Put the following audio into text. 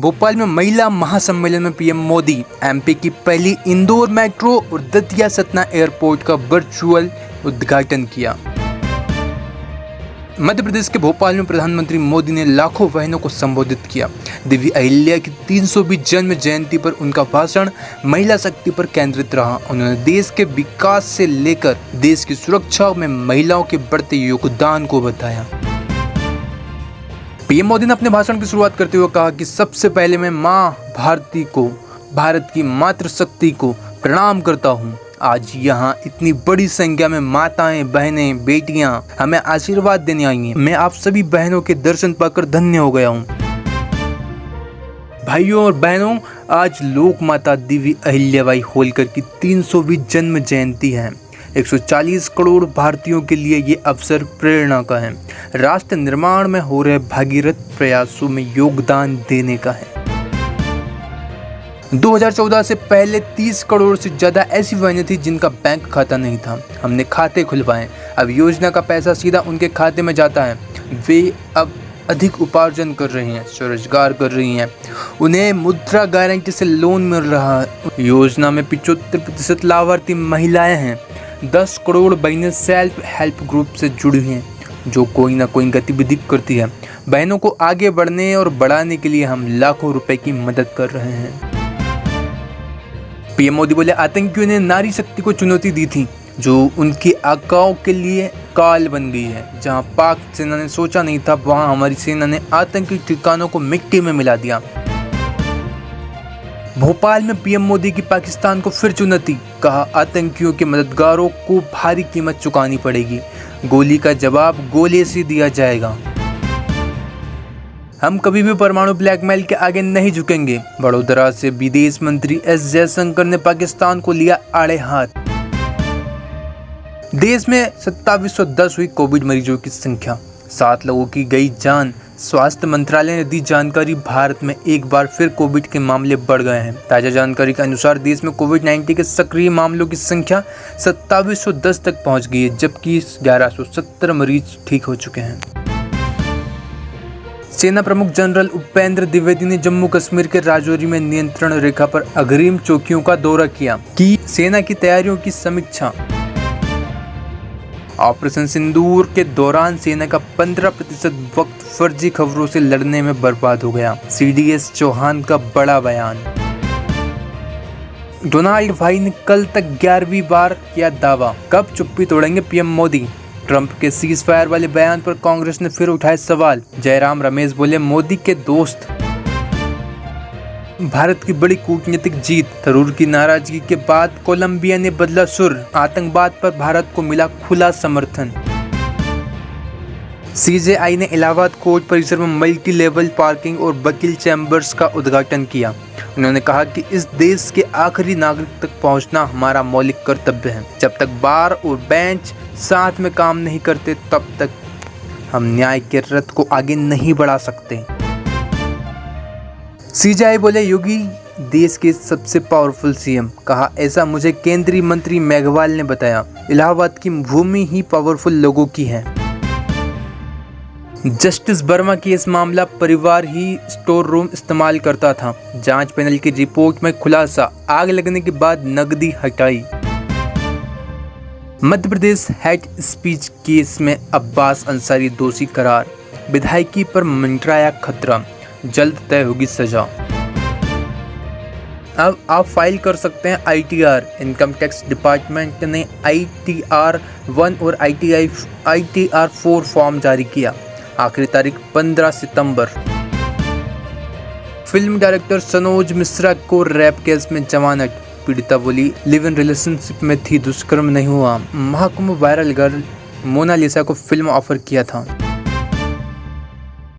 भोपाल में महिला महासम्मेलन में पीएम मोदी एमपी की पहली इंदौर मेट्रो और दतिया सतना एयरपोर्ट का वर्चुअल उद्घाटन किया। मध्य प्रदेश के भोपाल में प्रधानमंत्री मोदी ने लाखों बहनों को संबोधित किया। देवी अहिल्या की 320 जन्म जयंती पर उनका भाषण महिला शक्ति पर केंद्रित रहा। उन्होंने देश के विकास से लेकर देश की सुरक्षा में महिलाओं के बढ़ते योगदान को बताया। पीएम मोदी ने अपने भाषण की शुरुआत करते हुए कहा कि सबसे पहले मैं मां भारती को, भारत की मातृशक्ति को प्रणाम करता हूं। आज यहाँ इतनी बड़ी संख्या में माताएं, बहनें, बेटियां हमें आशीर्वाद देने आई हैं। मैं आप सभी बहनों के दर्शन पाकर धन्य हो गया हूँ। भाइयों और बहनों, आज लोक माता देवी अहिल्याबाई होलकर की 320 जन्म जयंती है। 140 करोड़ भारतीयों के लिए ये अवसर प्रेरणा का है। राष्ट्र निर्माण में हो रहे भागीरथ प्रयासों में योगदान देने का है। 2014 से पहले 30 करोड़ से ज़्यादा ऐसी बहनें थी जिनका बैंक खाता नहीं था। हमने खाते खुलवाए। अब योजना का पैसा सीधा उनके खाते में जाता है। वे अब अधिक उपार्जन कर रही हैं, स्वरोजगार कर रही हैं। उन्हें मुद्रा गारंटी से लोन मिल रहा है। योजना में 75% लाभार्थी महिलाएं हैं। 10 करोड़ बहनें सेल्फ हेल्प ग्रुप से जुड़ी हैं जो कोई ना कोई गतिविधि करती है। बहनों को आगे बढ़ने और बढ़ाने के लिए हम लाखों रुपए की मदद कर रहे हैं। पीएम मोदी बोले, आतंकियों ने नारी शक्ति को चुनौती दी थी जो उनकी आकाओं के लिए काल बन गई है। जहां पाक सेना ने सोचा नहीं था, वहां हमारी सेना ने आतंकी ठिकानों को मिट्टी में मिला दिया। भोपाल में पीएम मोदी की पाकिस्तान को फिर चुनौती, कहा आतंकियों के मददगारों को भारी कीमत चुकानी पड़ेगी। गोली का जवाब गोले से दिया जाएगा। हम कभी भी परमाणु ब्लैकमेल के आगे नहीं झुकेंगे। वडोदरा से विदेश मंत्री एस जयशंकर ने पाकिस्तान को लिया आड़े हाथ। देश में 2710 हुई कोविड मरीजों की संख्या, 7 लोगों की गई जान। स्वास्थ्य मंत्रालय ने दी जानकारी, भारत में एक बार फिर कोविड के मामले बढ़ गए हैं। ताजा जानकारी के अनुसार देश में कोविड-19 के सक्रिय मामलों की संख्या 2710 तक पहुंच गई है, जबकि 1170 मरीज ठीक हो चुके हैं। सेना प्रमुख जनरल उपेंद्र द्विवेदी ने जम्मू कश्मीर के राजौरी में नियंत्रण रेखा पर अग्रिम चौकियों का दौरा किया, की सेना की तैयारियों की समीक्षा। ऑपरेशन सिंदूर के दौरान सेना का 15% वक्त फर्जी खबरों से लड़ने में बर्बाद हो गया। सीडीएस चौहान का बड़ा बयान। डोनाल्ड भाई ने कल तक 11वीं बार किया दावा, कब चुप्पी तोड़ेंगे पीएम मोदी। ट्रंप के सीज फायर वाले बयान पर कांग्रेस ने फिर उठाए सवाल। जयराम रमेश बोले, मोदी के दोस्त। भारत की बड़ी कूटनीतिक जीत। थरूर की नाराजगी के बाद कोलंबिया ने बदला सुर। आतंकवाद पर भारत को मिला खुला समर्थन। सीजेआई ने इलाहाबाद कोर्ट परिसर में मल्टी लेवल पार्किंग और वकील चैम्बर्स का उद्घाटन किया। उन्होंने कहा कि इस देश के आखिरी नागरिक तक पहुंचना हमारा मौलिक कर्तव्य है। जब तक बार और बेंच साथ में काम नहीं करते, तब तक हम न्याय के रथ को आगे नहीं बढ़ा सकते। सीजेआई बोले, योगी देश के सबसे पावरफुल सीएम। कहा, ऐसा मुझे केंद्रीय मंत्री मेघवाल ने बताया। इलाहाबाद की भूमि ही पावरफुल लोगों की है। जस्टिस वर्मा की इस मामला परिवार ही स्टोर रूम इस्तेमाल करता था। जांच पैनल की रिपोर्ट में खुलासा, आग लगने के बाद नकदी हटाई। Madhya Pradesh hate speech case में अब्बास अंसारी दोषी करार। विधायकी पर मंडराया खतरा, जल्द तय होगी सजा। अब आप फाइल कर सकते हैं ITR। इनकम टैक्स डिपार्टमेंट ने ITR 1 और ITR 4 फॉर्म जारी किया। आखिरी तारीख 15 सितंबर। फिल्म डायरेक्टर सनोज मिश्रा को रैप केस में जमानत। पीड़िता बोली, लिव इन रिलेशनशिप में थी, दुष्कर्म नहीं हुआ। महाकुंभ वायरल गर्ल मोनालिसा को फिल्म ऑफर किया था।